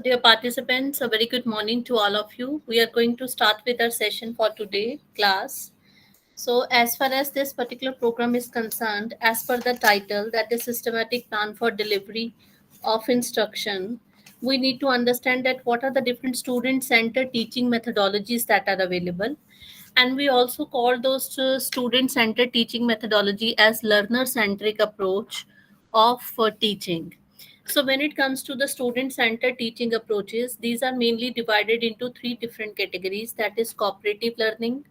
dear participants, a very good morning to all of you. We are going to start with our session for today, class. So, as far as this particular program is concerned, as per the title, that is Systematic Plan for Delivery of Instruction, we need to understand that what are the different student-centered teaching methodologies that are available. And we also call those student-centered teaching methodology as learner-centric approach of teaching. So when it comes to the student-centered teaching approaches, these are mainly divided into three different categories, that is cooperative learning,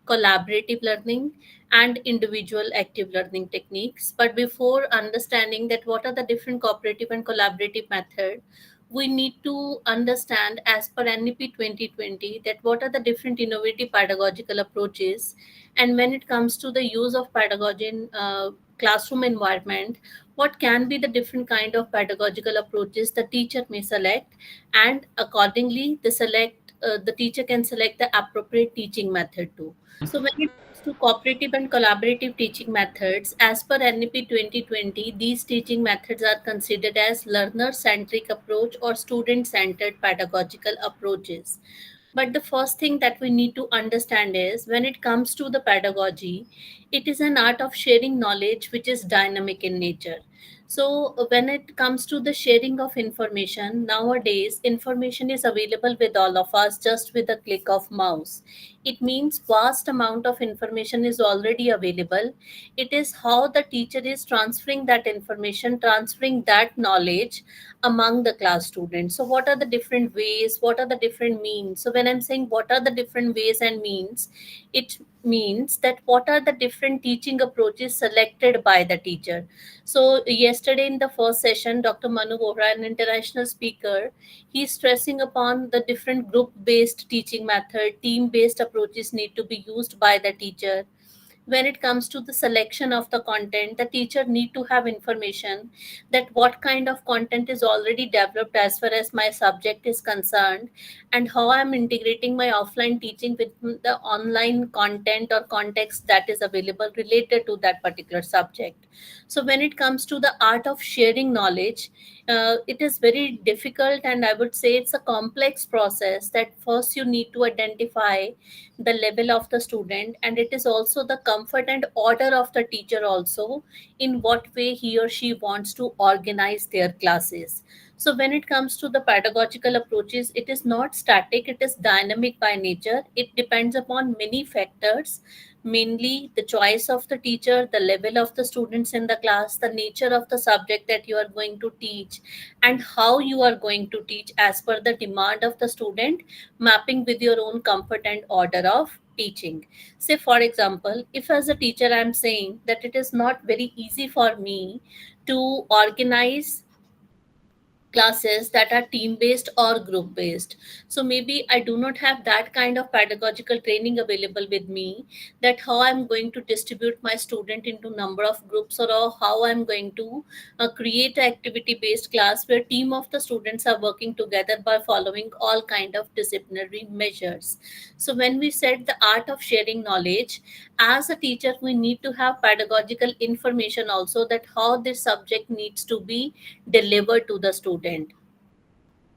collaborative learning, and individual active learning techniques. But before understanding that what are the different cooperative and collaborative method, we need to understand as per NEP 2020 that what are the different innovative pedagogical approaches, and when it comes to the use of pedagogy in classroom environment, what can be the different kind of pedagogical approaches the teacher may select, and accordingly the teacher can select the appropriate teaching method too. So when it comes to cooperative and collaborative teaching methods, as per NEP 2020, these teaching methods are considered as learner-centric approach or student-centered pedagogical approaches. But the first thing that we need to understand is when it comes to the pedagogy, it is an art of sharing knowledge which is dynamic in nature. So, when it comes to the sharing of information, nowadays information is available with all of us just with a click of mouse. It means vast amount of information is already available. It is how the teacher is transferring that information, transferring that knowledge among the class students. So what are the different ways, what are the different means? So when I'm saying what are the different ways and means, it means that what are the different teaching approaches selected by the teacher. So yesterday in the first session, Dr. Manu Vohra, an international speaker, he's stressing upon the different group based teaching method, team based approaches need to be used by the teacher. When it comes to the selection of the content, the teacher need to have information that what kind of content is already developed as far as my subject is concerned, and how I'm integrating my offline teaching with the online content or context that is available related to that particular subject. So when it comes to the art of sharing knowledge, it is very difficult, and I would say it's a complex process. That first you need to identify the level of the student, and it is also the comfort and order of the teacher also, in what way he or she wants to organize their classes. So when it comes to the pedagogical approaches, it is not static, it is dynamic by nature. It depends upon many factors, mainly the choice of the teacher, the level of the students in the class, the nature of the subject that you are going to teach, and how you are going to teach as per the demand of the student, mapping with your own comfort and order of teaching. Say, for example, if as a teacher I'm saying that it is not very easy for me to organize classes that are team based or group based, so maybe I do not have that kind of pedagogical training available with me, that how I'm going to distribute my student into number of groups, or how I'm going to create an activity based class where team of the students are working together by following all kind of disciplinary measures. So when we said the art of sharing knowledge, as a teacher we need to have pedagogical information also, that how this subject needs to be delivered to the student,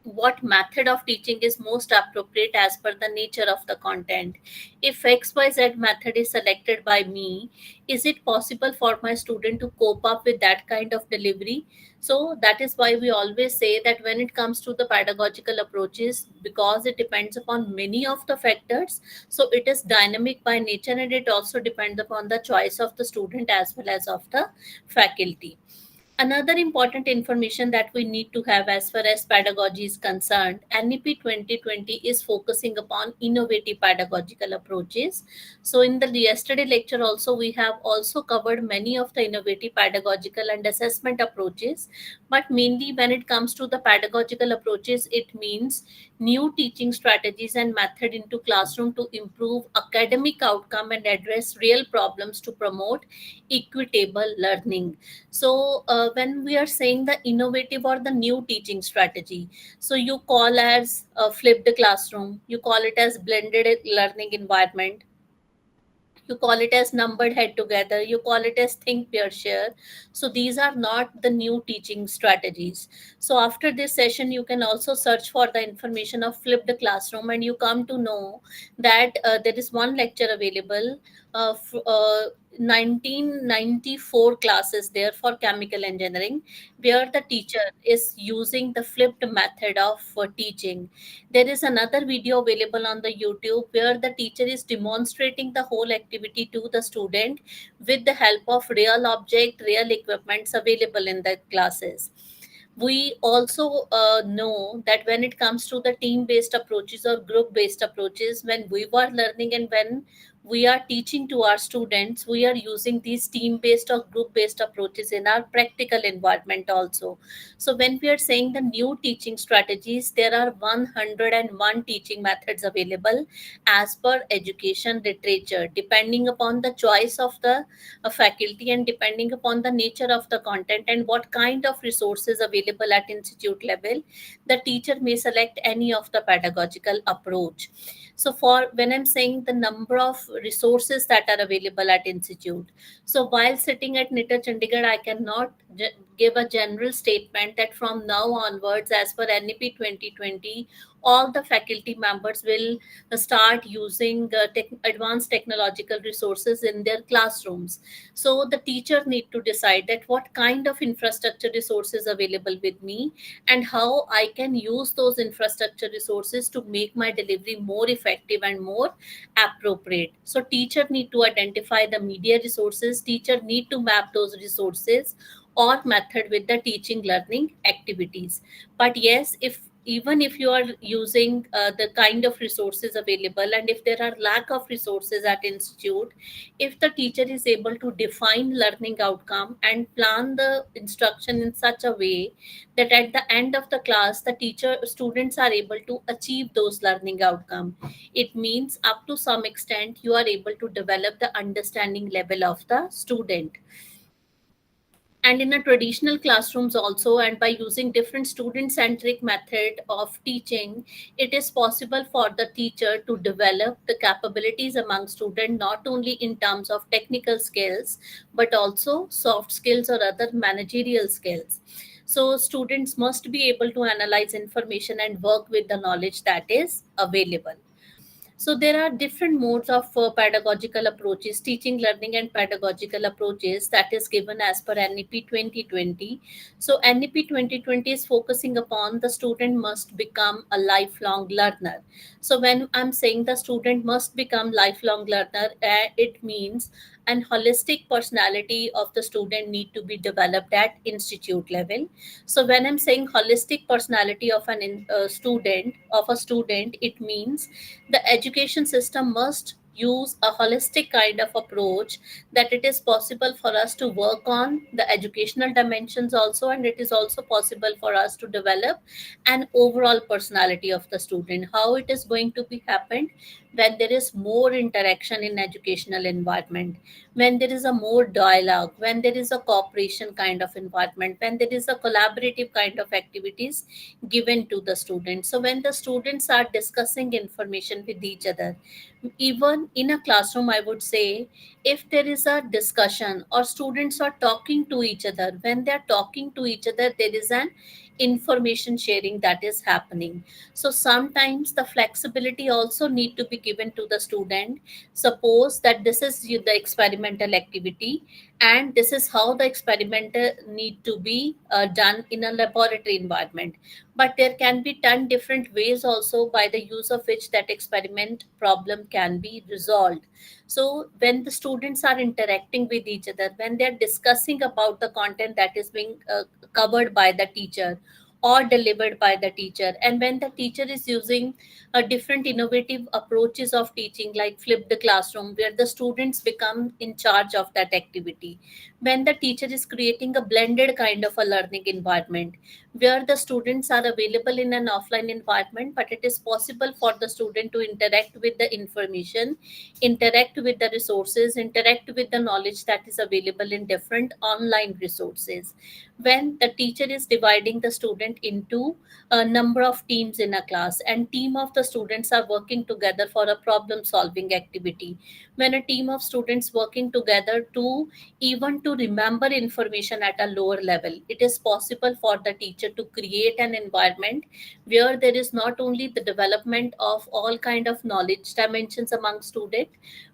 what method of teaching is most appropriate as per the nature of the content. If XYZ method is selected by me, is it possible for my student to cope up with that kind of delivery? So that is why we always say that when it comes to the pedagogical approaches, because it depends upon many of the factors, so it is dynamic by nature, and it also depends upon the choice of the student as well as of the faculty. Another important information that we need to have as far as pedagogy is concerned, NEP 2020 is focusing upon innovative pedagogical approaches. So in the yesterday lecture also, we have also covered many of the innovative pedagogical and assessment approaches. But mainly when it comes to the pedagogical approaches, it means new teaching strategies and method into classroom to improve academic outcome and address real problems to promote equitable learning. So when we are saying the innovative or the new teaching strategy, so you call as a flipped classroom, you call it as blended learning environment, you call it as numbered head together, you call it as think pair share. So these are not the new teaching strategies. So after this session you can also search for the information of flipped classroom, and you come to know that there is one lecture available, 1994 classes there for chemical engineering, where the teacher is using the flipped method of teaching. There is another video available on the YouTube where the teacher is demonstrating the whole activity to the student with the help of real object, real equipments available in the classes. We also know that when it comes to the team based approaches or group based approaches, when we were learning and when we are teaching to our students, we are using these team based or group based approaches in our practical environment also. So when we are saying the new teaching strategies, there are 101 teaching methods available as per education literature, depending upon the choice of the faculty and depending upon the nature of the content and what kind of resources available at institute level, the teacher may select any of the pedagogical approach. So for when I'm saying the number of resources that are available at institute, so while sitting at NITR Chandigarh, I cannot give a general statement that from now onwards, as per NEP 2020, all the faculty members will start using advanced technological resources in their classrooms. So the teacher need to decide that what kind of infrastructure resources available with me and how I can use those infrastructure resources to make my delivery more effective and more appropriate. So teacher need to identify the media resources, teacher need to map those resources or method with the teaching learning activities. But yes, if even if you are using the kind of resources available and if there are lack of resources at institute, if the teacher is able to define learning outcome and plan the instruction in such a way that at the end of the class the teacher students are able to achieve those learning outcome, it means up to some extent you are able to develop the understanding level of the student. And in a traditional classrooms also, and by using different student centric method of teaching, it is possible for the teacher to develop the capabilities among students not only in terms of technical skills but also soft skills or other managerial skills. So students must be able to analyze information and work with the knowledge that is available. So there are different modes of pedagogical approaches, teaching, learning, and pedagogical approaches that is given as per NEP 2020. So NEP 2020 is focusing upon the student must become a lifelong learner. So when I'm saying the student must become lifelong learner, it means an holistic personality of the student need to be developed at institute level. So when I'm saying holistic personality of student, it means the education system must use a holistic kind of approach, that it is possible for us to work on the educational dimensions also, and it is also possible for us to develop an overall personality of the student. How it is going to be happened? When there is more interaction in educational environment, when there is a more dialogue, when there is a cooperation kind of environment, when there is a collaborative kind of activities given to the students. So when the students are discussing information with each other, even in a classroom, I would say, if there is a discussion or students are talking to each other, when they are talking to each other, there is an information sharing that is happening. So sometimes the flexibility also need to be given to the student. Suppose that this is the experimental activity and this is how the experimental need to be done in a laboratory environment, but there can be 10 different ways also by the use of which that experiment problem can be resolved. So when the students are interacting with each other, when they're discussing about the content that is being covered by the teacher or delivered by the teacher, and when the teacher is using a different innovative approaches of teaching like flipped classroom where the students become in charge of that activity, when the teacher is creating a blended kind of a learning environment where the students are available in an offline environment, but it is possible for the student to interact with the information, interact with the resources, interact with the knowledge that is available in different online resources. When the teacher is dividing the student into a number of teams in a class, and team of the students are working together for a problem solving activity, when a team of students working together to even to remember information at a lower level, it is possible for the teacher to create an environment where there is not only the development of all kind of knowledge dimensions among student,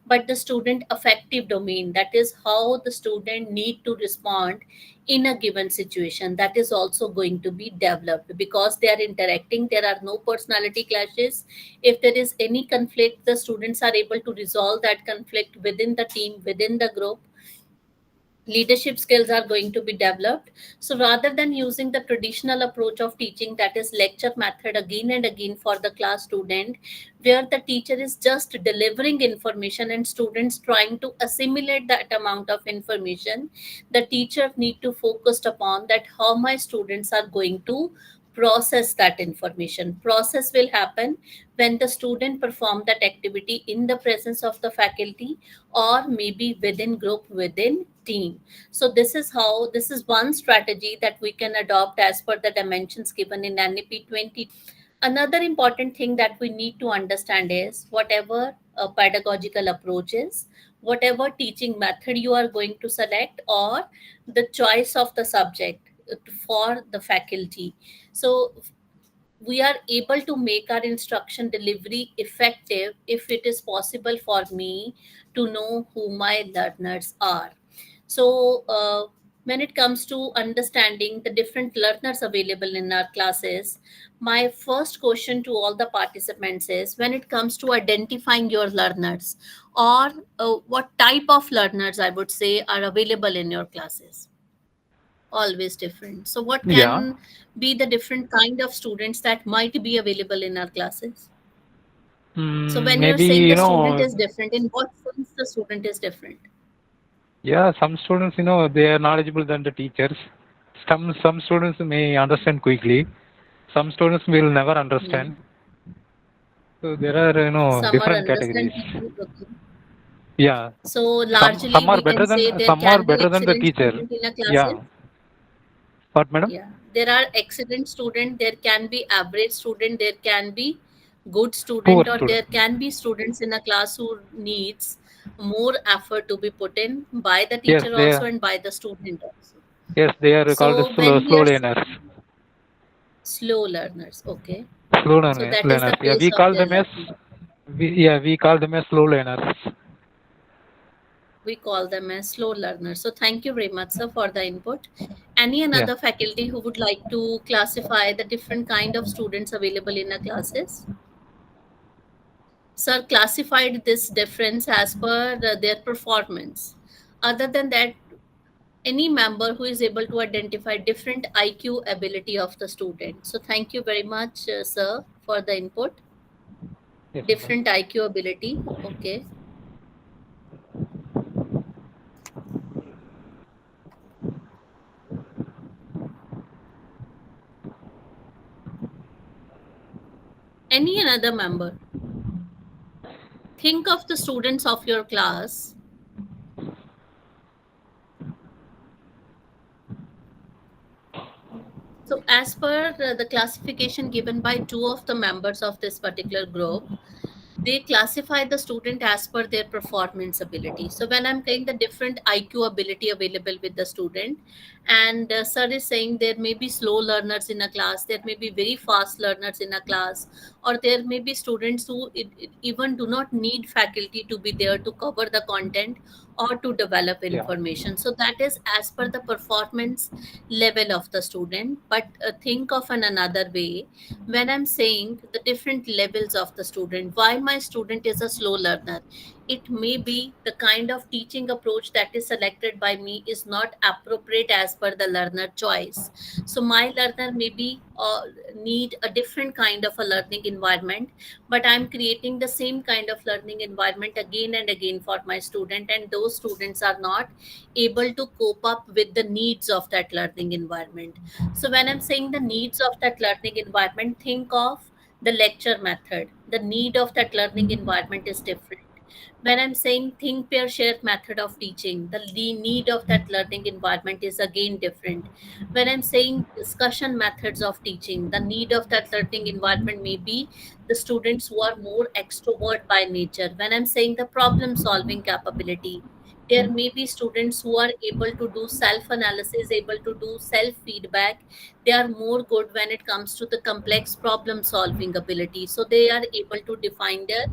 but the student affective domain, that is how the student need to respond in a given situation, that is also going to be developed because they are interacting, there are no personality clashes. If there is any conflict, the students are able to resolve that conflict within the team, within the group. Leadership skills are going to be developed. So rather than using the traditional approach of teaching, that is lecture method again and again for the class student, where the teacher is just delivering information and students trying to assimilate that amount of information, the teacher need to focus upon that how my students are going to process that information. Process will happen when the student perform that activity in the presence of the faculty, or maybe within group, within team. So this is one strategy that we can adopt as per the dimensions given in NEP 20. Another important thing that we need to understand is whatever pedagogical approaches, whatever teaching method you are going to select, or the choice of the subject for the faculty. So we are able to make our instruction delivery effective if it is possible for me to know who my learners are. So, when it comes to understanding the different learners available in our classes, my first question to all the participants is when it comes to identifying your learners, or what type of learners I would say are available in your classes? Always different. So, what Yeah. can be the different kind of students that might be available in our classes? So, when you're Maybe, saying the student is different, in what sense the student is different? yeah, some students, they are knowledgeable than the teachers. Some students may understand quickly. Some students will never Hmm. understand. So there are, Some are different categories. understand quickly. Okay. Yeah. So, Some largely are we can better say than there some are can be better than the excellent teacher. student in a classes. Yeah. What, madam? Yeah, there are excellent student, there can be average student, there can be good Poor student, or student. there can be students in a class who needs more effort to be put in by the Yes, teacher they also are. and by the student also. Yes, they are called as So when we slow are learners. slow learners, okay, Slow so that is the learners. Yeah, pace of their learning. we call them as slow learners. We call them as slow learners. So thank you very much, sir, for the input. Any Yeah. another faculty who would like to classify the different kind of students available in a classes? Sir classified this difference as per their performance. Other than that, any member who is able to identify different IQ ability of the student. So thank you very much, sir, for the input. Yes, madam. Different IQ ability. Okay. Any another member. Think of the students of your class. So, as per the classification given by two of the members of this particular group, they classify the student as per their performance ability. So when I'm saying the different IQ ability available with the student, and sir is saying there may be slow learners in a class, there may be very fast learners in a class, or there may be students who even do not need faculty to be there to cover the content or to develop Yeah. information. So that is as per the performance level of the student. But think of another way, when I'm saying the different levels of the student, why my student is a slow learner, it may be the kind of teaching approach that is selected by me is not appropriate as per the learner choice. So my learner maybe need a different kind of a learning environment, but I'm creating the same kind of learning environment again and again for my student, and those students are not able to cope up with the needs of that learning environment. So when I'm saying the needs of that learning environment, think of the lecture method. The need of that learning environment is different. When I'm saying think, pair, share method of teaching, the need of that learning environment is again different. When I'm saying discussion methods of teaching, the need of that learning environment may be the students who are more extrovert by nature. When I'm saying the problem solving capability, there may be students who are able to do self analysis, able to do self feedback. They are more good when it comes to the complex problem solving ability, so they are able to define their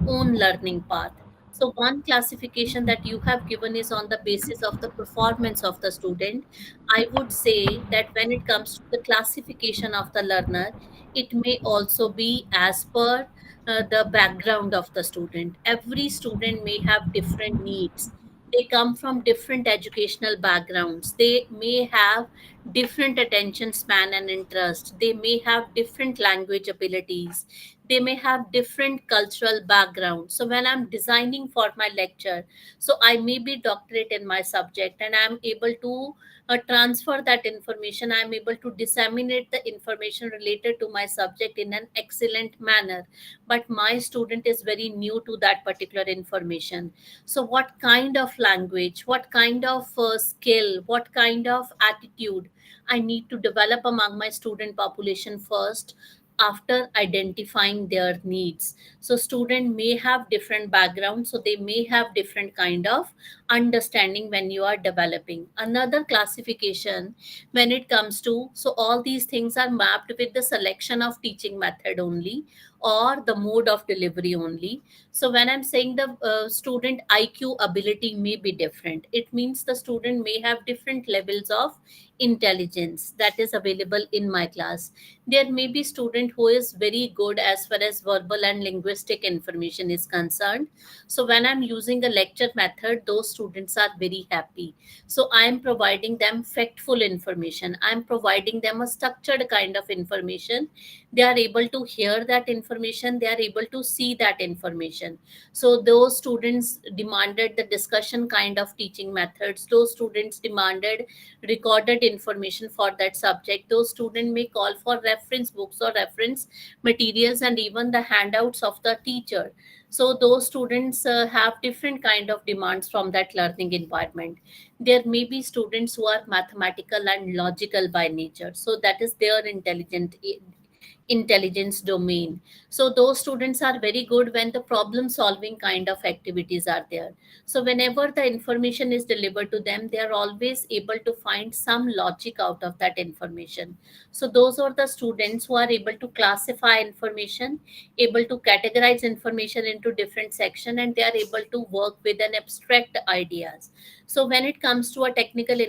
own learning path. So one classification that you have given is on the basis of the performance of the student. I would say that when it comes to the classification of the learner, it may also be as per the background of the student. Every student may have different needs. They come from different educational backgrounds. They may have different attention span and interest. They may have different language abilities. They may have different cultural background. So when I'm designing for my lecture, so I may be doctorate in my subject and I'm able to transfer that information. I'm able to disseminate the information related to my subject in an excellent manner, but my student is very new to that particular information. So what kind of language, what kind of skill, what kind of attitude I need to develop among my student population first, after identifying their needs. So student may have different backgrounds, so they may have different kind of understanding when you are developing. Another classification when it comes to, so all these things are mapped with the selection of teaching method only, or the mode of delivery only. So when I'm saying the student IQ ability may be different, it means the student may have different levels of intelligence that is available in my class. There may be student who is very good as far as verbal and linguistic information is concerned. So when I'm using a lecture method, those students are very happy. So I am providing them factful information, I'm providing them a structured kind of information. They are able to hear that information, they are able to see that information. So those students demanded the discussion kind of teaching methods. Those students demanded recorded information for that subject. Those students may call for reference books or reference materials and even the handouts of the teacher. So those students have different kind of demands from that learning environment. There may be students who are mathematical and logical by nature, so that is their intelligence domain. So those students are very good when the problem solving kind of activities are there. So whenever the information is delivered to them, they are always able to find some logic out of that information. So those are the students who are able to classify information, able to categorize information into different section, and they are able to work with an abstract ideas. So when it comes to a technical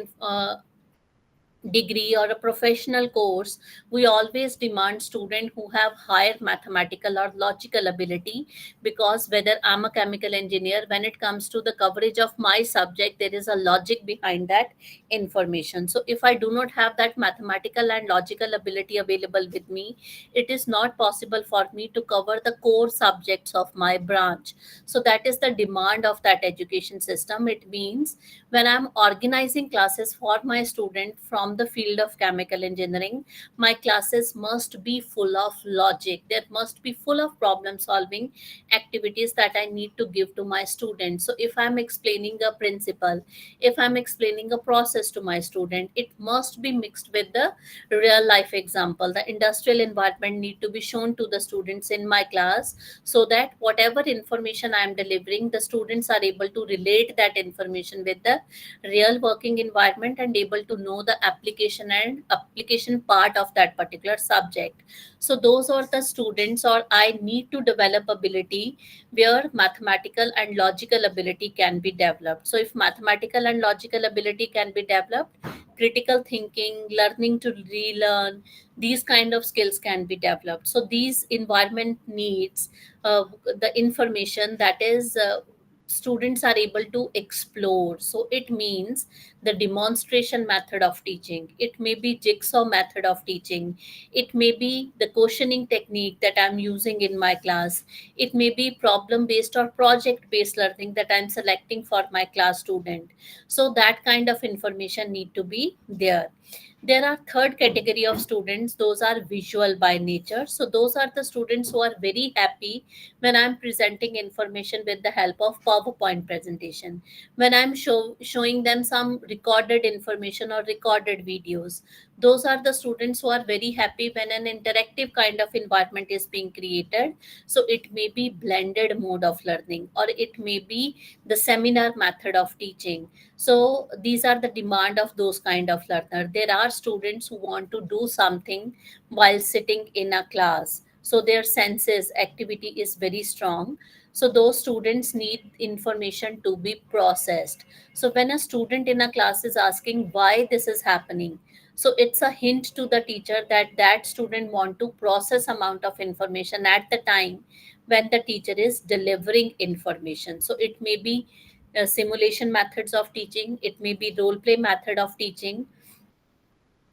degree or a professional course, we always demand students who have higher mathematical or logical ability, because whether I'm a chemical engineer, when it comes to the coverage of my subject, there is a logic behind that information. So if I do not have that mathematical and logical ability available with me, it is not possible for me to cover the core subjects of my branch. So that is the demand of that education system. It means when I'm organizing classes for my student from the field of chemical engineering, my classes must be full of logic. There must be full of problem solving activities that I need to give to my students. So if I'm explaining a principle, if I'm explaining a process to my student, it must be mixed with the real life example. The industrial environment need to be shown to the students in my class, so that whatever information I am delivering, the students are able to relate that information with the real working environment and able to know the application and application part of that particular subject. So those are the students, or I need to develop ability where mathematical and logical ability can be developed. So if mathematical and logical ability can be developed, critical thinking, learning to relearn, these kind of skills can be developed. So these environment needs the information that is students are able to explore. So it means the demonstration method of teaching. It may be jigsaw method of teaching. It may be the questioning technique that I'm using in my class. It may be problem based or project based learning that I'm selecting for my class student. So that kind of information need to be there. There are third category of students, those are visual by nature. So those are the students who are very happy when I'm presenting information with the help of PowerPoint presentation, when I'm showing them some recorded information or recorded videos. Those are the students who are very happy when an interactive kind of environment is being created. So it may be blended mode of learning, or it may be the seminar method of teaching. So these are the demand of those kind of learner. There are students who want to do something while sitting in a class, so their senses activity is very strong. So those students need information to be processed. So when a student in a class is asking why this is happening, so it's a hint to the teacher that that student want to process amount of information at the time when the teacher is delivering information. So it may be simulation methods of teaching, it may be role play method of teaching,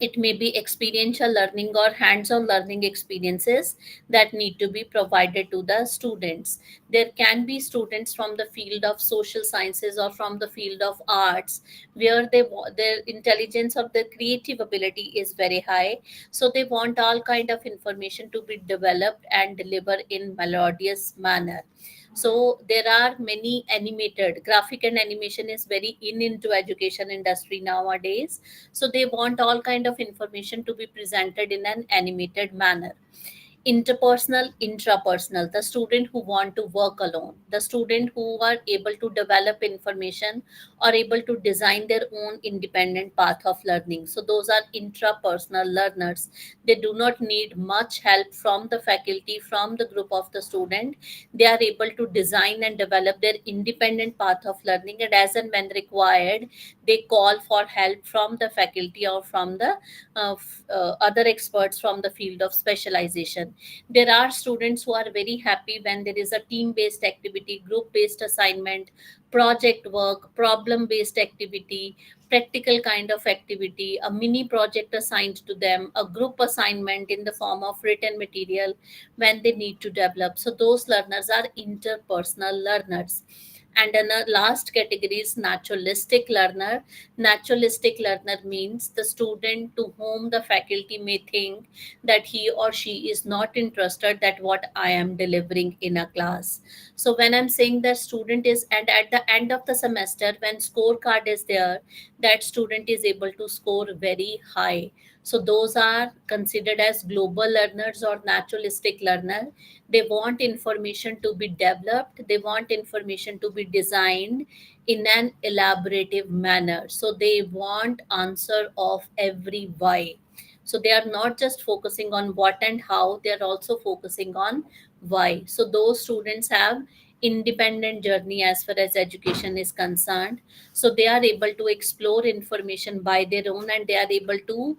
it may be experiential learning or hands-on learning experiences that need to be provided to the students. There can be students from the field of social sciences or from the field of arts, where their intelligence or their creative ability is very high. So they want all kind of information to be developed and delivered in melodious manner. So there are many animated graphic, and animation is very into education industry nowadays. So they want all kind of information to be presented in an animated manner. Interpersonal, intrapersonal, the student who want to work alone, the student who are able to develop information or able to design their own independent path of learning. So those are intrapersonal learners. They do not need much help from the faculty, from the group of the student. They are able to design and develop their independent path of learning, and as and when required, they call for help from the faculty or from the other experts from the field of specialization. There are students who are very happy when there is a team based activity, group based assignment, project work, problem based activity, practical kind of activity, a mini project assigned to them, a group assignment in the form of written material when they need to develop. So those learners are interpersonal learners. And then the last category is naturalistic learner. Naturalistic learner means the student to whom the faculty may think that he or she is not interested that what I am delivering in a class. So when I'm saying the student is, and at the end of the semester when scorecard is there, that student is able to score very high. So those are considered as global learners or naturalistic learner. They want information to be developed, they want information to be designed in an elaborative manner. So they want answer of every why. So they are not just focusing on what and how, they are also focusing on why. So those students have independent journey as far as education is concerned. So they are able to explore information by their own, and they are able to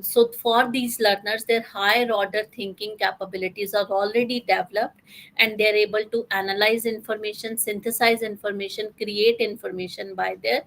so for these learners, their higher order thinking capabilities are already developed, and they're able to analyze information, synthesize information, create information by their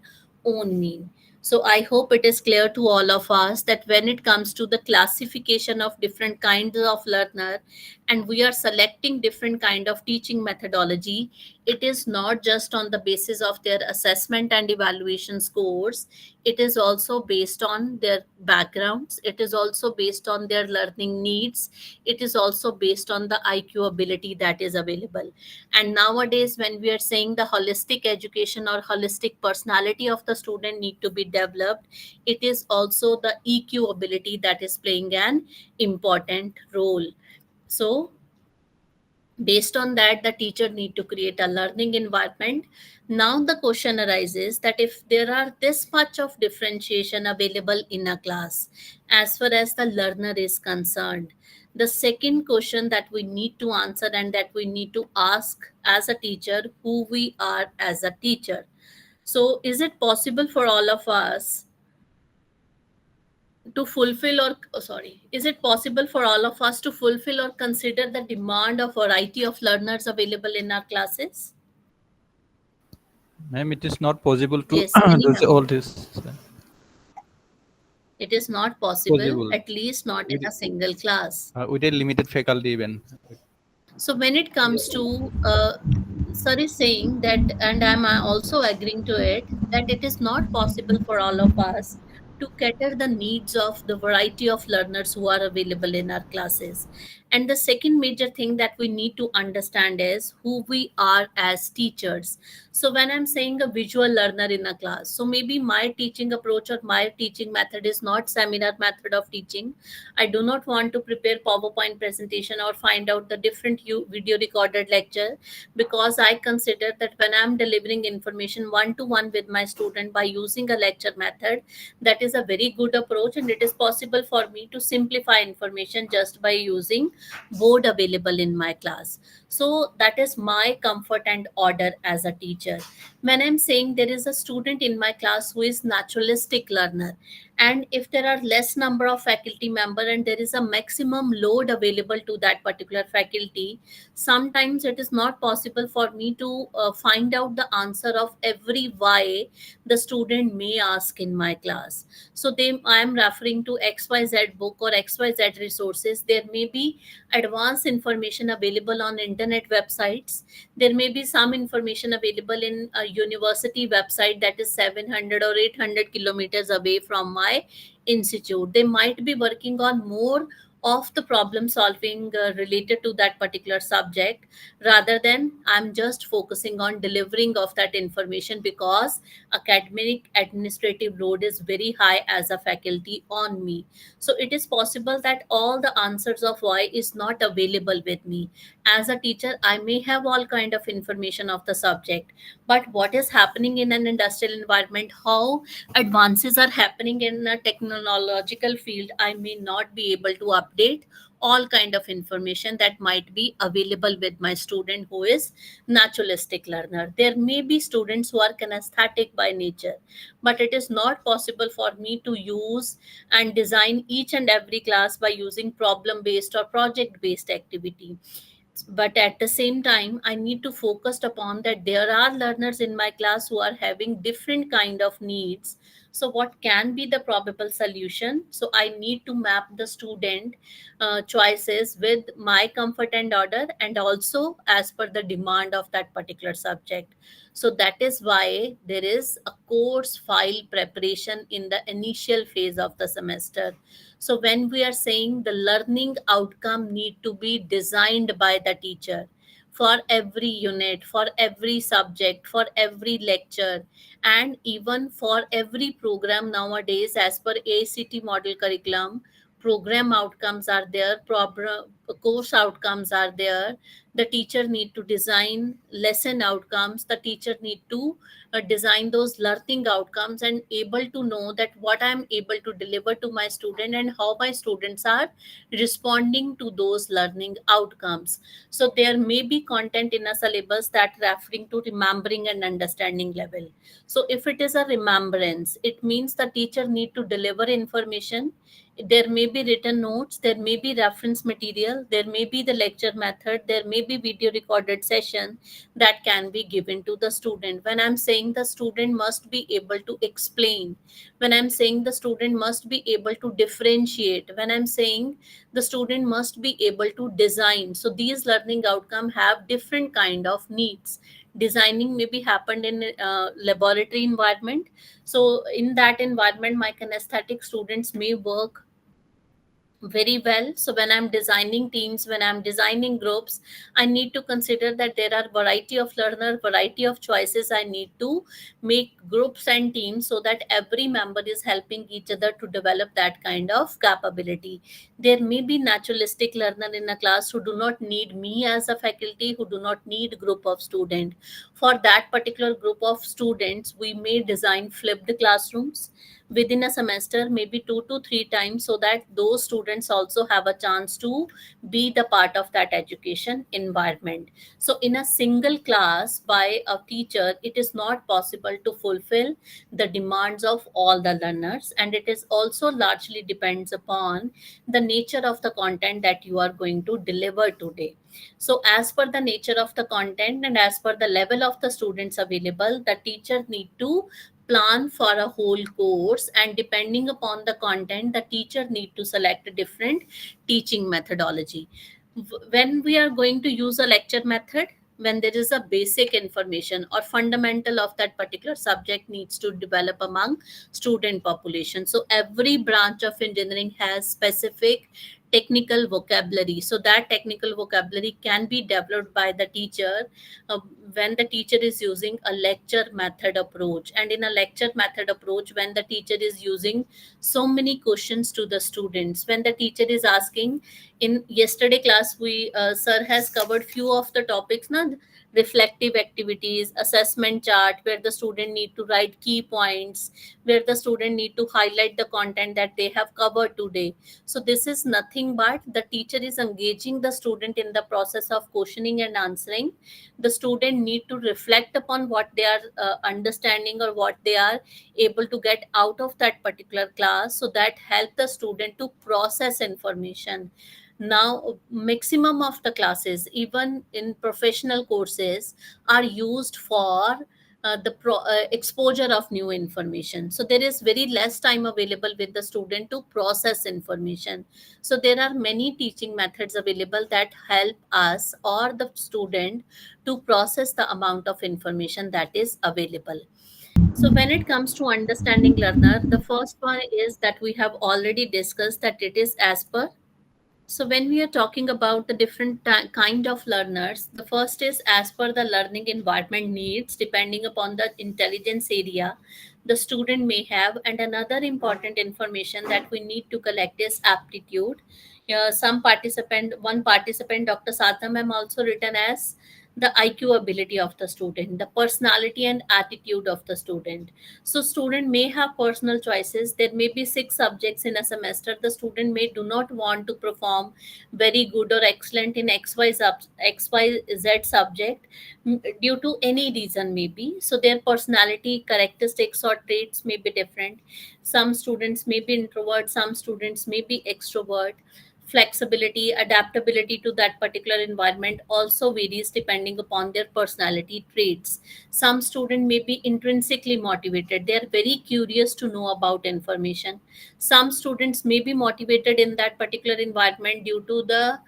own mean. So I hope it is clear to all of us that when it comes to the classification of different kinds of learner, and we are selecting different kind of teaching methodology, it is not just on the basis of their assessment and evaluation scores. It is also based on their backgrounds, it is also based on their learning needs, it is also based on the IQ ability that is available. And nowadays when we are saying the holistic education or holistic personality of the student need to be developed, it is also the EQ ability that is playing an important role. So based on that, the teacher need to create a learning environment. Now the question arises that if there are this much of differentiation available in a class as far as the learner is concerned, the second question that we need to answer and that we need to ask as a teacher, who we are as a teacher. So is it possible for all of us to fulfill or sorry, is it possible for all of us to fulfill or consider the demand of variety of learners available in our classes? Ma'am, it is not possible to Yes, any do member. all this. It is not possible, Possible at least not in with a single class. with a limited faculty even. So when it comes to sir is saying that, and I'm also agreeing to it, that it is not possible for all of us to cater the needs of the variety of learners who are available in our classes. And the second major thing that we need to understand is who we are as teachers. So when I'm saying a visual learner in a class, so maybe my teaching approach or my teaching method is not seminar method of teaching. I do not want to prepare PowerPoint presentation or find out the different video recorded lecture, because I consider that when I'm delivering information one to one with my student by using a lecture method, that is a very good approach, and it is possible for me to simplify information just by using board available in my class. So that is my comfort and order as a teacher. When I'm saying there is a student in my class who is naturalistic learner, and if there are less number of faculty member and there is a maximum load available to that particular faculty, sometimes it is not possible for me to find out the answer of every why the student may ask in my class. So they I am referring to XYZ book or XYZ resources. There may be advanced information available on internet websites. There may be some information available in a university website that is 700 or 800 kilometers away from my institute. They might be working on more of the problem solving related to that particular subject, rather than I'm just focusing on delivering of that information, because academic administrative load is very high as a faculty on me. So it is possible that all the answers of why is not available with me. As a teacher, I may have all kind of information of the subject, but what is happening in an industrial environment, how advances are happening in a technological field, I may not be able to update all kind of information that might be available with my student who is naturalistic learner. There may be students who are kinesthetic by nature, but it is not possible for me to use and design each and every class by using problem based or project based activity. But at the same time, I need to focus upon that there are learners in my class who are having different kind of needs. So what can be the probable solution? So I need to map the student choices with my comfort and order, and also as per the demand of that particular subject. So that is why there is a course file preparation in the initial phase of the semester. So when we are saying the learning outcome need to be designed by the teacher for every unit, for every subject, for every lecture, and even for every program nowadays, as per ACT model curriculum, program outcomes are there, course outcomes are there. The teacher need to design lesson outcomes. The teacher need to design those learning outcomes and able to know that what I'm able to deliver to my student and how my students are responding to those learning outcomes. So there may be content in a syllabus that referring to remembering and understanding level. So if it is a remembrance, it means the teacher need to deliver information. There may be written notes, there may be reference material, there may be the lecture method, there may be video recorded session that can be given to the student. When I'm saying the student must be able to explain, when I'm saying the student must be able to differentiate, when I'm saying the student must be able to design, so these learning outcome have different kind of needs. Designing may be happened in a laboratory environment. So in that environment, my kinesthetic students may work very well. So when I'm designing teams, when I'm designing groups, I need to consider that there are variety of learner, variety of choices. I need to make groups and teams so that every member is helping each other to develop that kind of capability. There may be naturalistic learner in a class who do not need me as a faculty, who do not need group of student. For that particular group of students, we may design flipped classrooms. within a semester, maybe 2 to 3 times, so that those students also have a chance to be the part of that education environment. So in a single class by a teacher, it is not possible to fulfill the demands of all the learners, and it is also largely depends upon the nature of the content that you are going to deliver today. So as per the nature of the content and as per the level of the students available, the teacher need to plan for a whole course, and depending upon the content, the teacher need to select a different teaching methodology. When we are going to use a lecture method, when there is a basic information or fundamental of that particular subject needs to develop among student population. So every branch of engineering has specific technical vocabulary, so that technical vocabulary can be developed by the teacher uh, when the teacher is using a lecture method approach. And in a lecture method approach, when the teacher is using so many questions to the students, when the teacher is asking, in yesterday class we sir has covered few of the topics na, reflective activities, assessment chart, where the student need to write key points, where the student need to highlight the content that they have covered today. So this is nothing but the teacher is engaging the student in the process of questioning and answering. The student need to reflect upon what they are understanding or what they are able to get out of that particular class, so that help the student to process information. Now maximum of the classes, even in professional courses, are used for exposure of new information. So there is very less time available with the student to process information. So there are many teaching methods available that help us or the student to process the amount of information that is available. So when it comes to understanding learner, the first one is that we have already discussed, that it is as per. So when we are talking about the different kind of learners, the first is as per the learning environment needs, depending upon the intelligence area the student may have. And another important information that we need to collect is aptitude. One participant, Dr. Sadhna ma'am, also written as the IQ ability of the student, the personality and attitude of the student. So student may have personal choices. There may be 6 subjects in a semester. The student may do not want to perform very good or excellent in XYZ subject, due to any reason maybe. So their personality characteristics or traits may be different. Some students may be introvert, some students may be extrovert. Flexibility, adaptability to that particular environment also varies depending upon their personality traits. Some student may be intrinsically motivated, they are very curious to know about information. Some students may be motivated in that particular environment due to the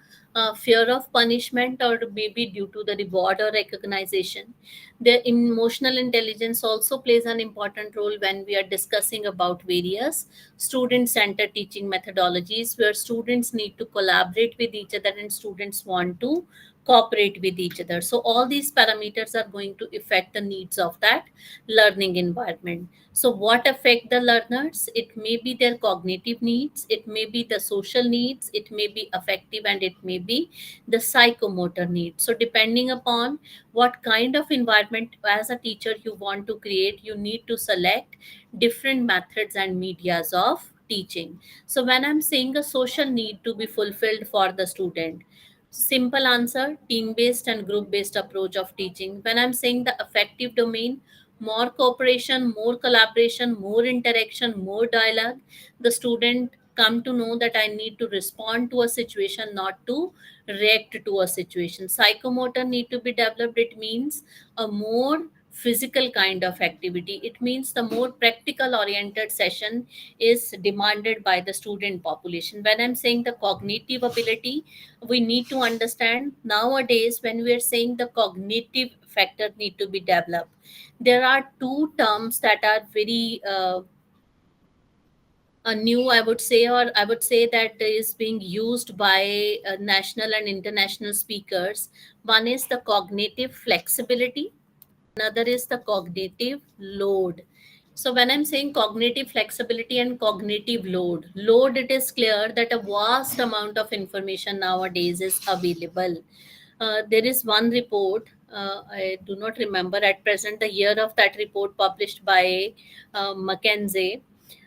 fear of punishment, or maybe due to the reward or recognition. Their emotional intelligence also plays an important role when we are discussing about various student centered teaching methodologies, where students need to collaborate with each other and students want to cooperate with each other. So all these parameters are going to affect the needs of that learning environment. So what affect the learners? It may be their cognitive needs, it may be the social needs, it may be affective, and it may be the psychomotor needs. So depending upon what kind of environment as a teacher you want to create, you need to select different methods and medias of teaching. So when I'm saying a social need to be fulfilled for the student, simple answer, team based and group based approach of teaching. When I'm saying the affective domain, more cooperation, more collaboration, more interaction, more dialogue. The student come to know that I need to respond to a situation, not to react to a situation. Psychomotor need to be developed. It means a more physical kind of activity. It means the more practical oriented session is demanded by the student population. When I'm saying the cognitive ability, we need to understand nowadays when we are saying the cognitive factor need to be developed, there are two terms that are very new, I would say, or I would say that is being used by national and international speakers. One is the cognitive flexibility, another is the cognitive load. So when I'm saying cognitive flexibility and cognitive load, it is clear that a vast amount of information nowadays is available. There is one report, I do not remember at present the year of that report, published by McKinsey.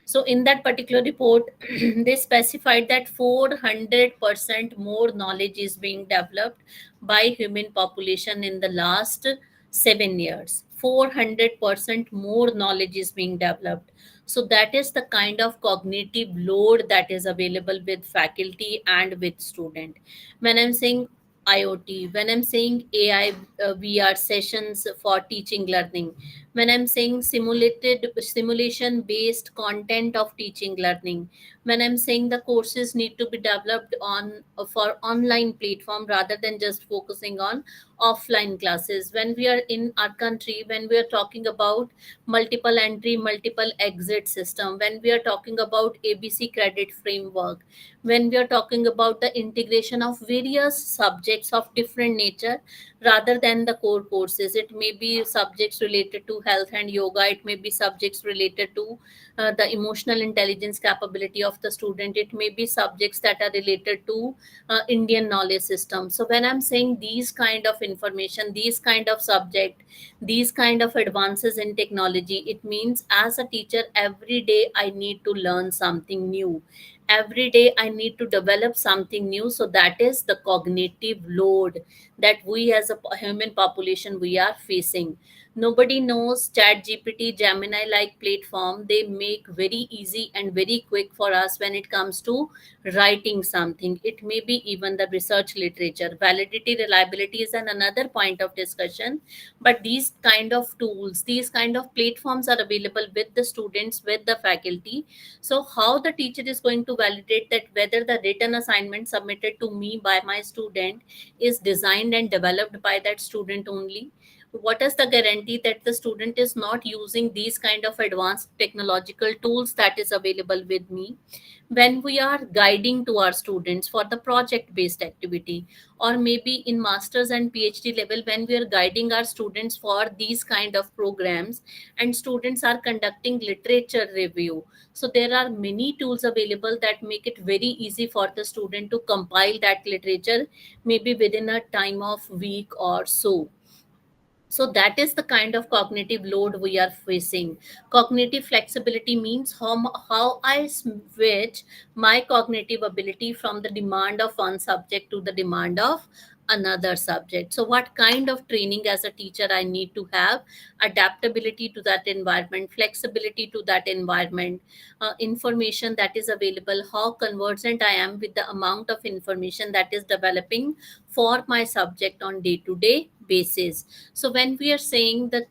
So in that particular report, they specified that 400% more knowledge is being developed by human population in the last 7 years. 400% more knowledge is being developed. So that is the kind of cognitive load that is available with faculty and with student. When I'm saying IoT, when I'm saying AI, VR sessions for teaching learning, when I'm saying simulation based content of teaching learning, when I'm saying the courses need to be developed on for online platform rather than just focusing on offline classes, when we are in our country, when we are talking about multiple entry multiple exit system, when we are talking about ABC credit framework, when we are talking about the integration of various subjects of different nature rather than the core courses. It may be subjects related to health and yoga, it may be subjects related to the emotional intelligence capability of the student, it may be subjects that are related to Indian knowledge system. So when I'm saying these kind of information, these kind of subject, these kind of advances in technology, it means as a teacher every day I need to learn something new, every day I need to develop something new. So that is the cognitive load that we as a human population we are facing. Nobody knows Chat GPT, Gemini like platform, they make very easy and very quick for us when it comes to writing something. It may be even the research literature. Validity, reliability is another point of discussion. But these kind of tools, these kind of platforms are available with the students, with the faculty. So how the teacher is going to validate that whether the written assignment submitted to me by my student is designed and developed by that student only? What is the guarantee that the student is not using these kind of advanced technological tools that is available with me? When we are guiding to our students for the project based activity, or maybe in masters and PhD level, when we are guiding our students for these kind of programs and students are conducting literature review, so there are many tools available that make it very easy for the student to compile that literature maybe within a time of week or so. So that is the kind of cognitive load we are facing. Cognitive flexibility means how I switch my cognitive ability from the demand of one subject to the demand of another subject. So what kind of training as a teacher I need to have? Adaptability to that environment, flexibility to that environment, information that is available, how conversant I am with the amount of information that is developing for my subject on day to day basis. So when we are saying the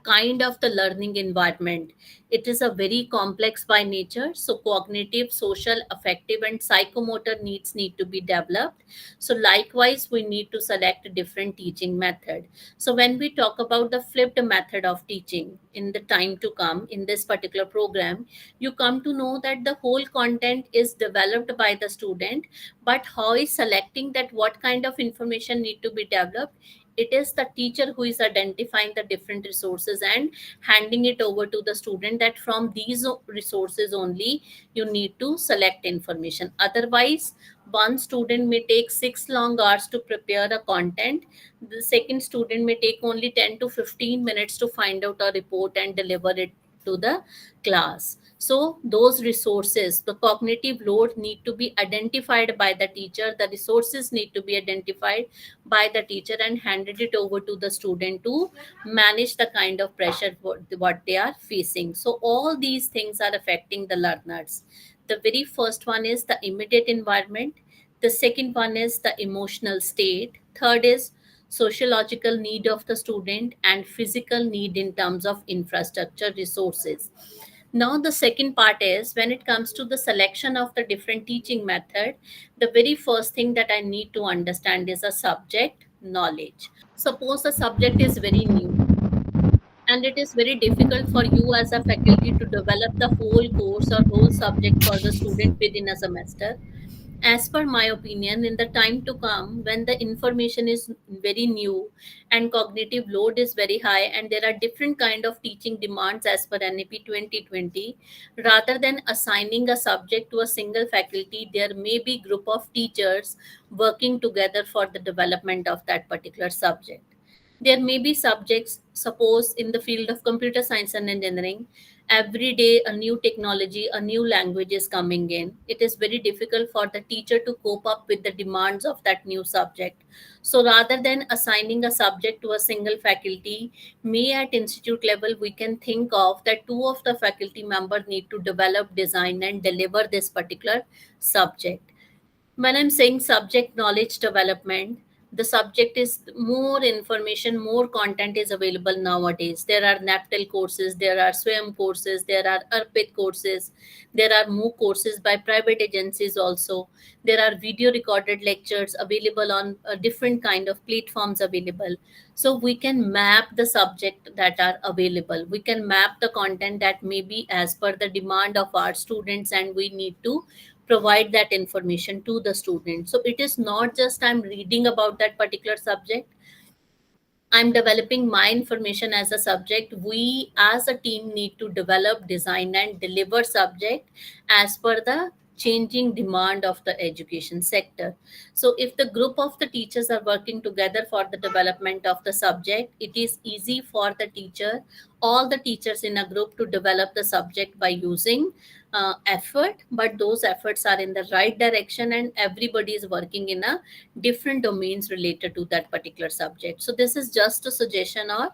kind of the learning environment, it is a very complex by nature. So cognitive, social, affective, and psychomotor needs need to be developed. So likewise, we need to select a different teaching method. So when we talk about the flipped method of teaching in the time to come in this particular program, you come to know that the whole content is developed by the student, but how is selecting that what kind of information need to be developed? It is the teacher who is identifying the different resources and handing it over to the student that from these resources only you need to select information. Otherwise, one student may take 6 long hours to prepare a content, the second student may take only 10 to 15 minutes to find out a report and deliver it to the class. So those resources, the cognitive load need to be identified by the teacher, the resources need to be identified by the teacher and handed it over to the student to manage the kind of pressure what they are facing. So all these things are affecting the learners. The very first one is the immediate environment, the second one is the emotional state, third is sociological need of the student, and physical need in terms of infrastructure resources. Now the second part is when it comes to the selection of the different teaching method, the very first thing that I need to understand is a subject knowledge. Suppose the subject is very new and it is very difficult for you as a faculty to develop the whole course or whole subject for the student within a semester. As per my opinion, in the time to come when the information is very new and cognitive load is very high and there are different kind of teaching demands as per NAP 2020, rather than assigning a subject to a single faculty, there may be group of teachers working together for the development of that particular subject. There may be subjects, suppose in the field of computer science and engineering, every day a new technology, a new language is coming in. It is very difficult for the teacher to cope up with the demands of that new subject. So rather than assigning a subject to a single faculty, may at institute level we can think of that two of the faculty members need to develop, design and deliver this particular subject. When I'm saying subject knowledge development, the subject is more information, more content is available nowadays. There are NAPTEL courses, there are SWAYAM courses, there are ARPIT courses, there are MOOC courses by private agencies also. There are video recorded lectures available on different kind of platforms available. So we can map the subject that are available. We can map the content that may be as per the demand of our students, and we need to provide that information to the student. So it is not just I'm reading about that particular subject, I'm developing my information as a subject. We as a team need to develop, design and deliver subject as per the changing demand of the education sector. So if the group of the teachers are working together for the development of the subject, it is easy for the teacher, all the teachers in a group, to develop the subject by using effort, but those efforts are in the right direction and everybody is working in a different domains related to that particular subject. So this is just a suggestion on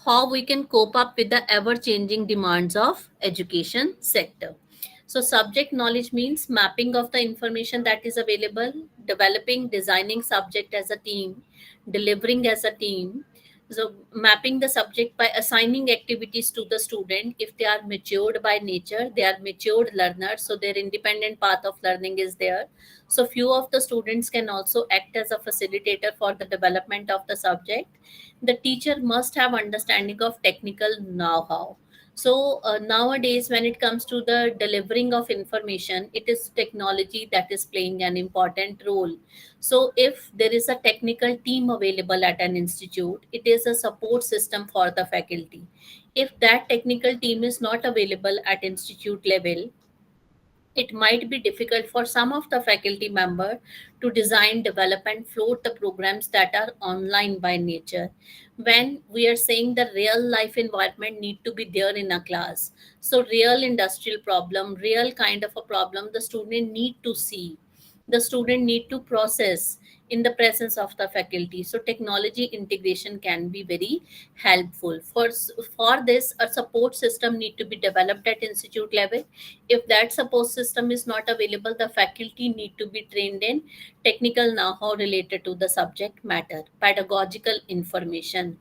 how we can cope up with the ever changing demands of education sector. So subject knowledge means mapping of the information that is available, developing, designing subject as a team, delivering as a team. So mapping the subject by assigning activities to the student. If they are matured by nature, they are matured learners, so their independent path of learning is there. So few of the students can also act as a facilitator for the development of the subject. The teacher must have understanding of technical know-how. So nowadays, when it comes to the delivering of information, it is technology that is playing an important role. So if there is a technical team available at an institute, it is a support system for the faculty. If that technical team is not available at institute level, it might be difficult for some of the faculty member to design, develop and float the programs that are online by nature. When we are saying the real life environment need to be there in a class, so real industrial problem, real kind of a problem, the student need to see, the student need to process in the presence of the faculty. So technology integration can be very helpful. For this, a support system need to be developed at institute level. If that support system is not available, the faculty need to be trained in technical know-how related to the subject matter, pedagogical information.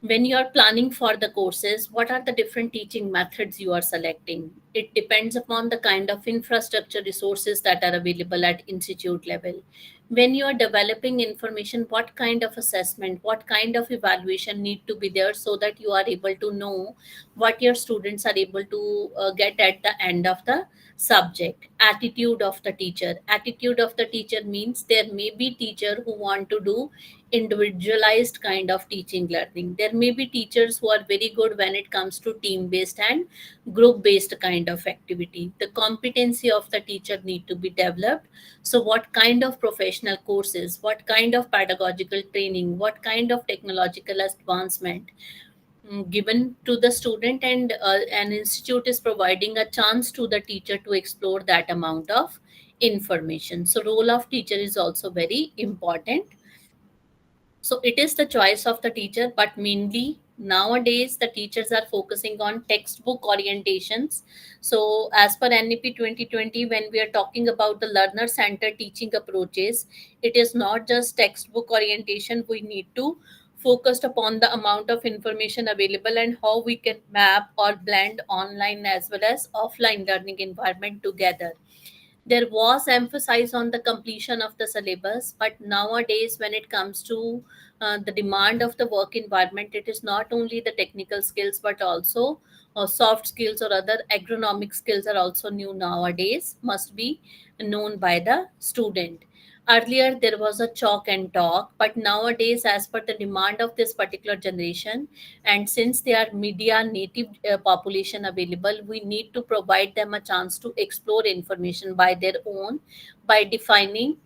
When you are planning for the courses, what are the different teaching methods you are selecting? It depends upon the kind of infrastructure resources that are available at institute level. When you are developing information, what kind of assessment, what kind of evaluation need to be there, so that you are able to know what your students are able to get at the end of the subject. Attitude of the teacher, attitude of the teacher means there may be teacher who want to do individualized kind of teaching learning. There may be teachers who are very good when it comes to team based and group based kind of activity. The competency of the teacher need to be developed. So what kind of professional courses, what kind of pedagogical training, what kind of technological advancement given to the student, and an institute is providing a chance to the teacher to explore that amount of information. So role of teacher is also very important. So it is the choice of the teacher, but mainly nowadays the teachers are focusing on textbook orientations. So as per NEP 2020, when we are talking about the learner centered teaching approaches, it is not just textbook orientation. We need to focus upon the amount of information available and how we can map or blend online as well as offline learning environment together. There was emphasis on the completion of the syllabus, but nowadays when it comes to the demand of the work environment, it is not only the technical skills but also soft skills or other agronomic skills are also new nowadays, must be known by the student. Earlier there was a chalk and talk, but nowadays as per the demand of this particular generation, and since they are media native population available, we need to provide them a chance to explore information by their own, by defining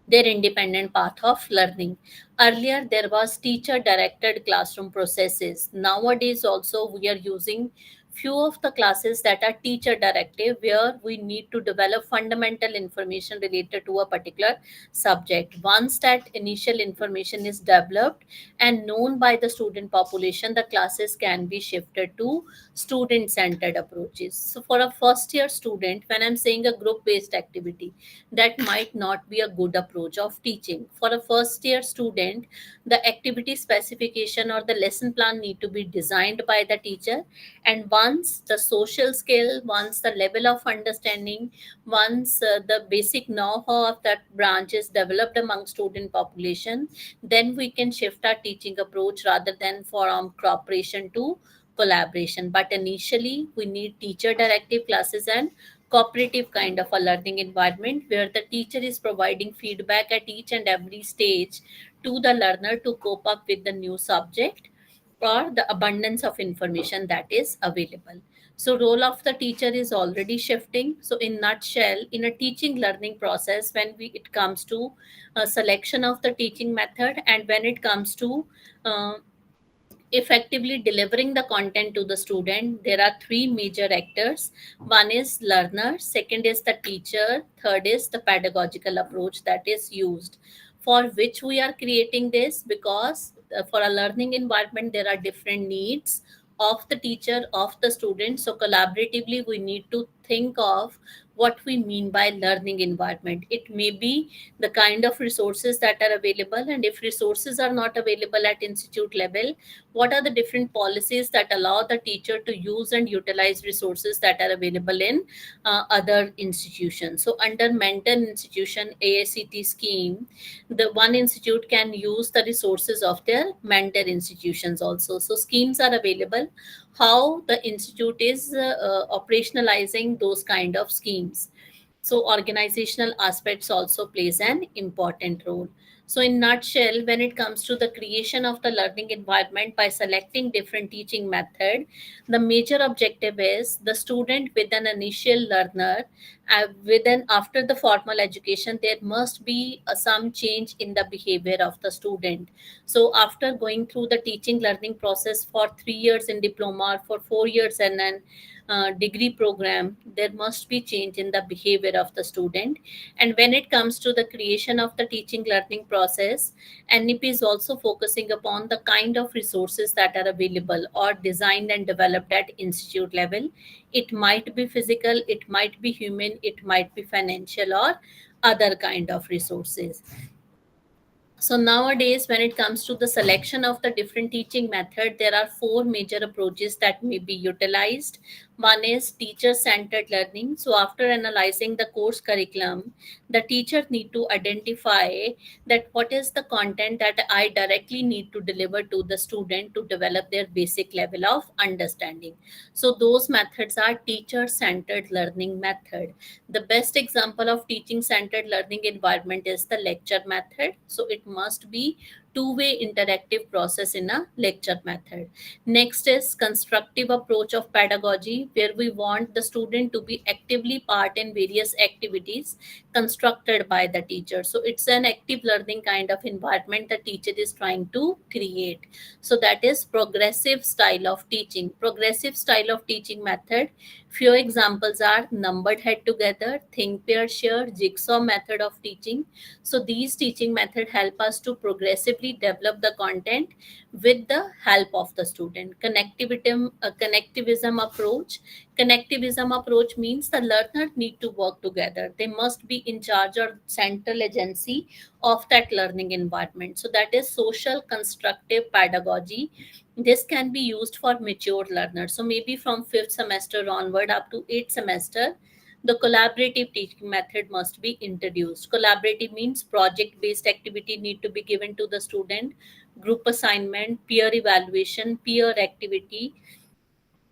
their independent path of learning. Earlier, there was teacher directed classroom processes. Nowadays, also, we are using few of the classes that are teacher directive, where we need to develop fundamental information related to a particular subject. Once that initial information is developed and known by the student population, the classes can be shifted to student centered approaches. So for a first year student, when I'm saying a group based activity, that might not be a good approach of teaching. For a first year student, the activity specification or the lesson plan need to be designed by the teacher, and once the social skill, once the level of understanding, once the basic know-how of that branch is developed among student population, then we can shift our teaching approach rather than from cooperation to collaboration. But initially we need teacher directive classes and cooperative kind of a learning environment, where the teacher is providing feedback at each and every stage to the learner to cope up with the new subject or the abundance of information that is available. So role of the teacher is already shifting. So in nutshell, in a teaching learning process, when it comes to a selection of the teaching method, and when it comes to uh, effectively delivering the content to the student, there are three major actors. One is learner, second is the teacher, third is the pedagogical approach that is used, for which we are creating this, because for a learning environment there are different needs of the teacher, of the student. So collaboratively we need to think of what we mean by learning environment. It may be the kind of resources that are available, and if resources are not available at institute level, what are the different policies that allow the teacher to use and utilize resources that are available in other institutions. So under mentor institution AICT scheme, the one institute can use the resources of their mentor institutions also. So schemes are available, how the institute is operationalizing those kind of schemes. So organizational aspects also plays an important role. So in nutshell, when it comes to the creation of the learning environment by selecting different teaching method, the major objective is the student with an initial learner, within after the formal education there must be some change in the behavior of the student. So after going through the teaching learning process for 3 years in diploma, or for 4 years in an degree program, there must be change in the behavior of the student. And when it comes to the creation of the teaching learning process, NEP is also focusing upon the kind of resources that are available or designed and developed at institute level. It might be physical, it might be human, it might be financial, or other kind of resources. So nowadays, when it comes to the selection of the different teaching method, there are four major approaches that may be utilized. One is teacher-centered learning. So after analyzing the course curriculum, the teacher need to identify that what is the content that I directly need to deliver to the student to develop their basic level of understanding. So those methods are teacher-centered learning method. The best example of teaching centered learning environment is the lecture method. So it must be two-way interactive process in a lecture method. Next is constructive approach of pedagogy, where we want the student to be actively part in various activities constructed by the teacher. So it's an active learning kind of environment the teacher is trying to create. So that is progressive style of teaching. Progressive style of teaching method, few examples are numbered head together, think, pair, share, jigsaw method of teaching. So these teaching method help us to progressively develop the content with the help of the student. Connectivism approach. Connectivism approach means the learner need to work together. They must be in charge or central agency of that learning environment. So that is social constructive pedagogy. This can be used for mature learners. So maybe from fifth semester onward up to eighth semester, the collaborative teaching method must be introduced. Collaborative means project based activity need to be given to the student, group assignment, peer evaluation, peer activity,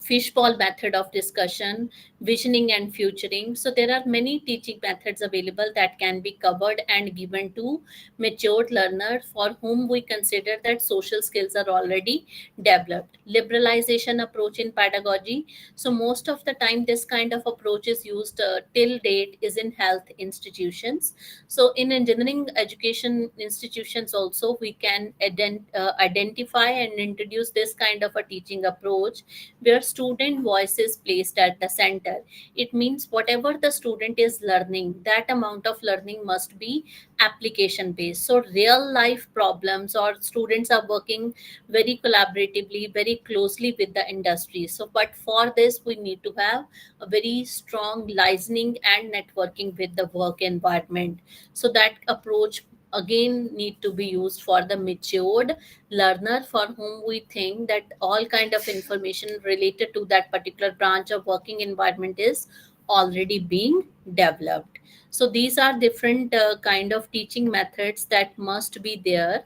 fishbowl method of discussion, visioning and futuring. So there are many teaching methods available that can be covered and given to matured learners for whom we consider that social skills are already developed. Liberalization approach in pedagogy. So most of the time this kind of approach is used till date is in health institutions. So in engineering education institutions also we can identify and introduce this kind of a teaching approach, where student voice is placed at the center. It means whatever the student is learning, that amount of learning must be application based. So real life problems, or students are working very collaboratively, very closely with the industry. So but for this we need to have a very strong listening and networking with the work environment. So that approach again need to be used for the matured learner, for whom we think that all kind of information related to that particular branch of working environment is already being developed. So these are different kind of teaching methods that must be there.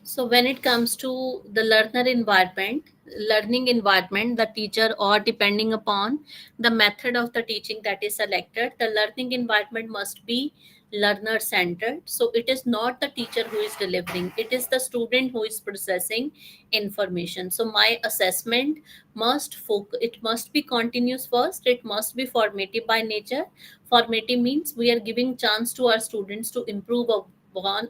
So when it comes to the learning environment, the teacher, or depending upon the method of the teaching that is selected, the learning environment must be learner centered. So it is not the teacher who is delivering, it is the student who is processing information. So my assessment it must be continuous first, it must be formative by nature. Formative means we are giving chance to our students to improve upon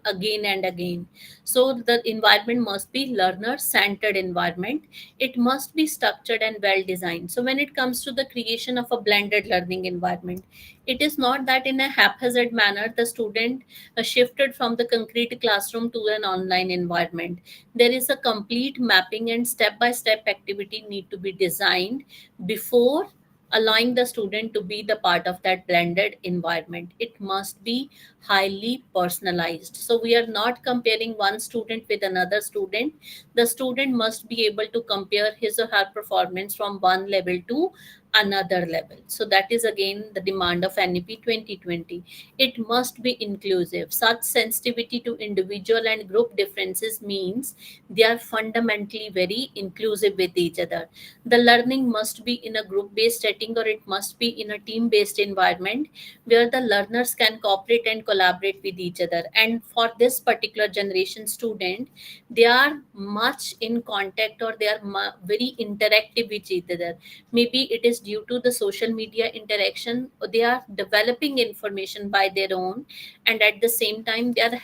again and again. So the environment must be learner centered environment. It must be structured and well designed. So when it comes to the creation of a blended learning environment, it is not that in a haphazard manner the student shifted from the concrete classroom to an online environment. There is a complete mapping and step by step activity need to be designed before allowing the student to be the part of that blended environment. It must be highly personalized. So we are not comparing one student with another student. The student must be able to compare his or her performance from one level to another level. So that is again the demand of NEP 2020. It must be inclusive. Such sensitivity to individual and group differences means they are fundamentally very inclusive with each other. The learning must be in a group based setting, or it must be in a team based environment where the learners can cooperate and collaborate with each other. And for this particular generation student, they are much in contact, or they are very interactive with each other. Maybe it is due to the social media interaction, or they are developing information by their own, and at the same time they're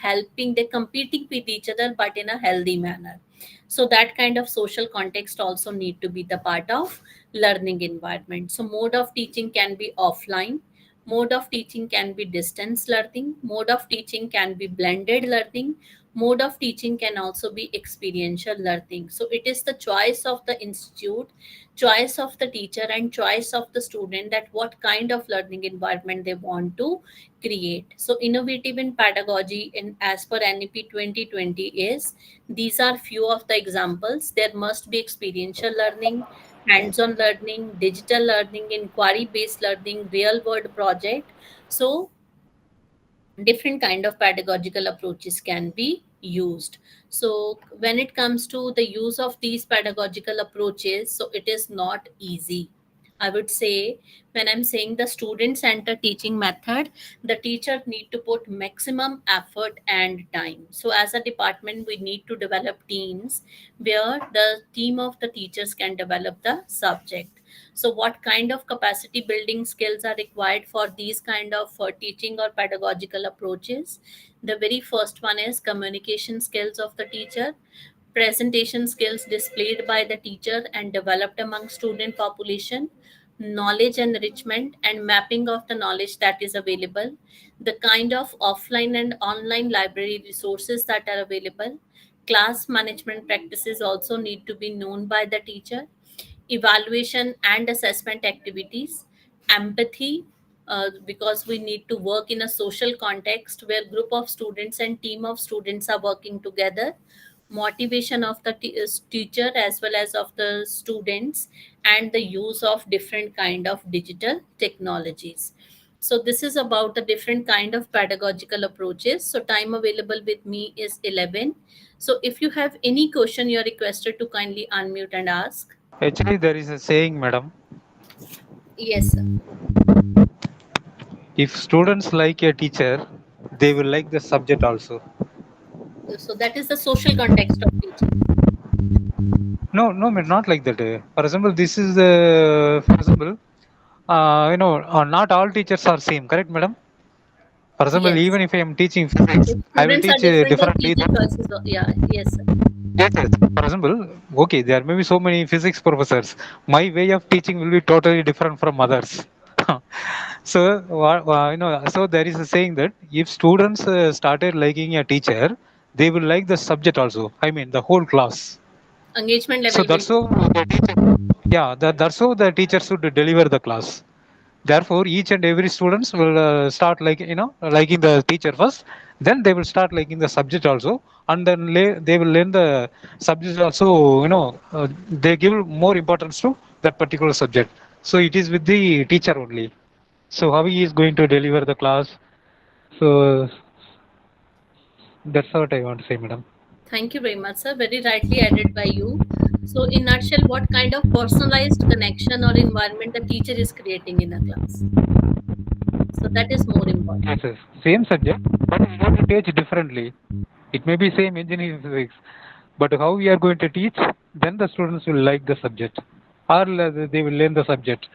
competing with each other, but in a healthy manner. So that kind of social context also need to be the part of learning environment. So mode of teaching can be offline, mode of teaching can be distance learning, mode of teaching can be blended learning, mode of teaching can also be experiential learning. So it is the choice of the institute, choice of the teacher, and choice of the student that what kind of learning environment they want to create. So innovative in pedagogy in as per NEP 2020 is, these are few of the examples. There must be experiential learning, hands-on learning, digital learning, inquiry-based learning, real-world project. So different kind of pedagogical approaches can be used. So when it comes to the use of these pedagogical approaches, so it is not easy. I would say, when I'm saying the student centered teaching method, the teacher need to put maximum effort and time. So as a department, we need to develop teams where the team of the teachers can develop the subject. So what kind of capacity building skills are required for these kind of teaching or pedagogical approaches? The very first one is communication skills of the teacher, presentation skills displayed by the teacher and developed among student population, knowledge enrichment and mapping of the knowledge that is available, the kind of offline and online library resources that are available, class management practices also need to be known by the teacher, evaluation and assessment activities, empathy, because we need to work in a social context where group of students and team of students are working together, motivation of the teacher as well as of the students, and the use of different kind of digital technologies. So this is about the different kind of pedagogical approaches. So time available with me is 11. So if you have any question, you're requested to kindly unmute and ask. Actually, there is a saying, madam. Yes, sir. If students like a teacher, they will like the subject also. So that is the social context of teaching. No, no, not like that. For example, this is for example, not all teachers are same. Correct, madam? For example, Yes. even if I am teaching physics, If I will students are teach different, then differently teacher than. choices. Yeah, yes, sir. Yes, yes. For example, okay, there may be so many physics professors. My way of teaching will be totally different from others. So, so there is a saying that if students started liking a teacher, they will like the subject also. I mean, the whole class. Engagement So level will that's how go. the teacher, yeah, that's how the teacher should deliver the class. Therefore, each and every students will start liking the teacher first. Then they will start liking the subject also, and then they will learn the subject also. They give more importance to that particular subject. So it is with the teacher only. So how he is going to deliver the class? So that's what I want to say, madam. Thank you very much, sir. Very rightly added by you. So, in nutshell, what kind of personalized connection or environment the teacher is creating in a class? So that is more Yes, important. yes. Same subject, but we have to teach differently. It may be same engineering physics, but how we are going to teach, then the students will like the subject, or they will learn the subject.